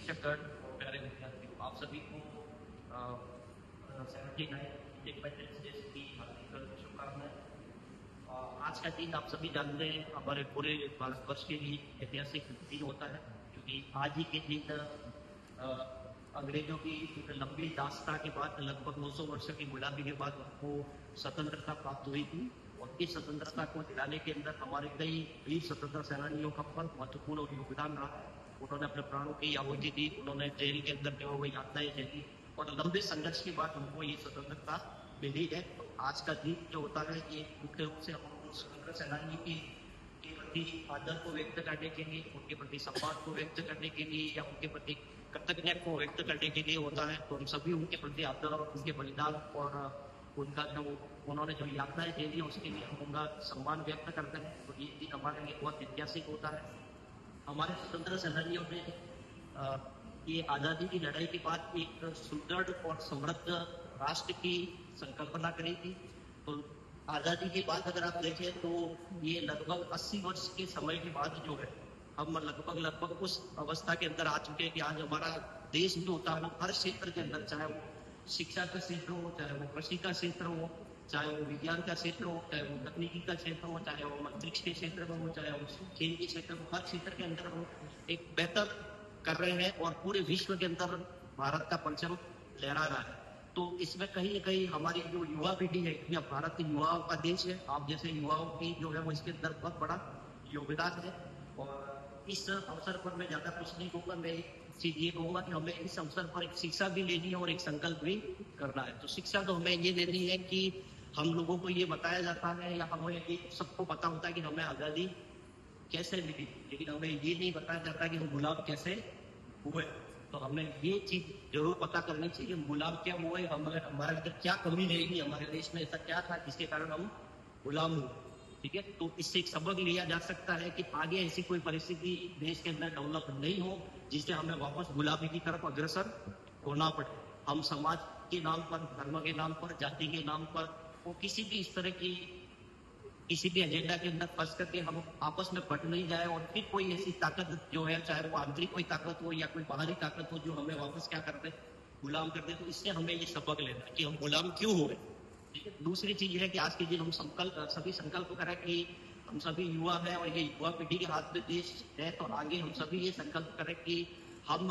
शिक्षकगण और प्यारे विद्यार्थियों, आप सभी को 79 इंडिपेंडेंस डे की हार्दिक शुभकामनाएं। आज का दिन आप सभी जानते हैं हमारे पूरे भारतवर्ष के लिए ऐतिहासिक दिन होता है, क्योंकि आज ही के दिन अंग्रेजों की एक लंबी दास्ता के बाद लगभग 900 वर्ष की गुलामी के बाद उनको स्वतंत्रता प्राप्त हुई थी। और इस स्वतंत्रता को दिलाने के अंदर हमारे कई वीर स्वतंत्रता सेनानियों का बहुत महत्वपूर्ण योगदान रहा है। उन्होंने अपने प्राणों की आहुति दी, उन्होंने जेल के अंदर जो वो यातनाएं झेली और लंबे संघर्ष के बाद उनको ये स्वतंत्रता मिली है। तो आज का दिन जो होता है ये मुख्य रूप से हम स्वतंत्रता सेनानियों के प्रति आदर को व्यक्त करने के लिए, उनके प्रति सम्मान को व्यक्त करने के लिए या उनके प्रति कृतज्ञता को व्यक्त करने के लिए होता है। तो हम सभी उनके प्रति आदर और उनके बलिदान और उनका जो उन्होंने जो यातनाएं झेली उसके लिए हम उनका सम्मान व्यक्त करते हैं। तो ये दिन हमारे लिए बहुत ऐतिहासिक होता है। हमारे स्वतंत्रता सेनानियों ने ये आज़ादी की लड़ाई के बाद एक सुदृढ़ और समृद्ध राष्ट्र की संकल्पना करी थी। तो आज़ादी के बाद अगर आप देखें तो ये लगभग 80 वर्ष के समय के बाद जो है हम लगभग उस अवस्था के अंदर आ चुके हैं कि आज हमारा देश जो होता है वो हर क्षेत्र के अंदर, चाहे वो शिक्षा का क्षेत्र हो, चाहे वो कृषि का क्षेत्र हो, चाहे वो विज्ञान का क्षेत्र हो, चाहे वो तकनीकी का क्षेत्र हो, चाहे वो अंतरिक्ष के क्षेत्र में हो, चाहे वो खेल के क्षेत्र में, हर क्षेत्र के अंदर वो एक बेहतर कर रहे हैं और पूरे विश्व के अंदर भारत का परचम लहरा रहा है। तो इसमें कहीं न कहीं हमारी जो युवा पीढ़ी है, या भारत के युवाओं का देश है, आप जैसे युवाओं की जो है वो इसके अंदर बहुत बड़ा योगदान है। और इस अवसर पर मैं ज्यादा कुछ नहीं कहूँगा, मैं चीज ये कहूँगा कि हमें इस अवसर पर एक शिक्षा भी लेनी है और एक संकल्प भी करना है। तो शिक्षा तो हमें ये लेनी है कि हम लोगों को ये बताया जाता है या हमें ये सबको पता होता है कि हमें आज़ादी कैसे मिली, लेकिन हमें ये नहीं बताया जाता कि हम गुलाम कैसे हुए। तो हमें ये चीज जरूर पता करनी चाहिए, हम गुलाम क्या हुए, हमारे अंदर क्या कमी रहेगी, हमारे देश में ऐसा क्या था जिसके कारण हम गुलाम हुए। ठीक है, तो इससे एक सबक लिया जा सकता है कि आगे ऐसी कोई परिस्थिति देश के अंदर डेवलप नहीं हो जिससे हमें वापस गुलामी की तरफ अग्रसर होना पड़े। हम समाज के नाम पर, धर्म के नाम पर, जाति के नाम पर वो किसी भी इस तरह की किसी भी एजेंडा के अंदर फंस करके हम आपस में बट नहीं जाए और फिर कोई ऐसी ताकत जो है, चाहे वो आंतरिक कोई ताकत हो या कोई बाहरी ताकत हो, जो हमें वापस क्या कर दे, गुलाम कर दे। तो इससे हमें ये सबक लेना है कि हम गुलाम क्यों हुए। दूसरी चीज है कि आज के दिन हम सभी संकल्प करें कि हम सभी युवा हैं और ये युवा पीढ़ी के हाथ में देश है। तो आगे हम सभी ये संकल्प करें कि हम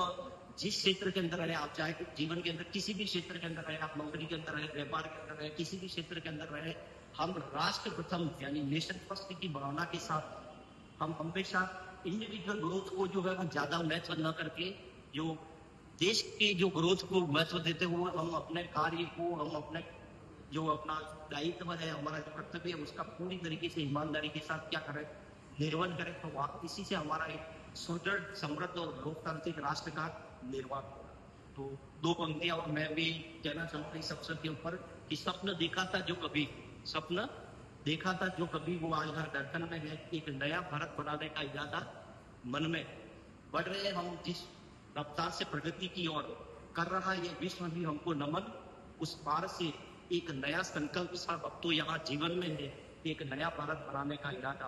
जिस क्षेत्र के अंदर रहे, आप चाहे जीवन के अंदर किसी भी क्षेत्र के अंदर रहे, आप नौकरी के अंदर रहे, व्यापार के अंदर रहे, किसी भी क्षेत्र के अंदर रहे, हम राष्ट्र प्रथम यानी नेशन फर्स्ट की भावना के साथ हम हमेशा इंडिविजुअल ग्रोथ को जो है वो ज्यादा महत्व न करके जो देश के जो ग्रोथ को महत्व देते हुए हम अपने कार्य को, हम अपने जो अपना दायित्व है, हमारा जो कर्तव्य है, उसका पूरी तरीके से ईमानदारी के साथ क्या करें, निर्वहन करें। तो इसी से हमारा एक सुदृढ़, समृद्ध और लोकतांत्रिक राष्ट्र का निर्माण होगा। तो दो पंक्तियां और मैं भी कहना चाहूंगा इस अवसर के ऊपर कि स्वप्न देखा था जो कभी वो आज हर दर्शन में है। एक नया भारत बनाने का इरादा मन में, बढ़ रहे हम जिस रफ्तार से प्रगति की ओर, कर रहा ये विश्व भी हमको नमन। उस पार से एक नया संकल्प सा अब तो यहाँ जीवन में है, एक नया भारत बनाने का इरादा।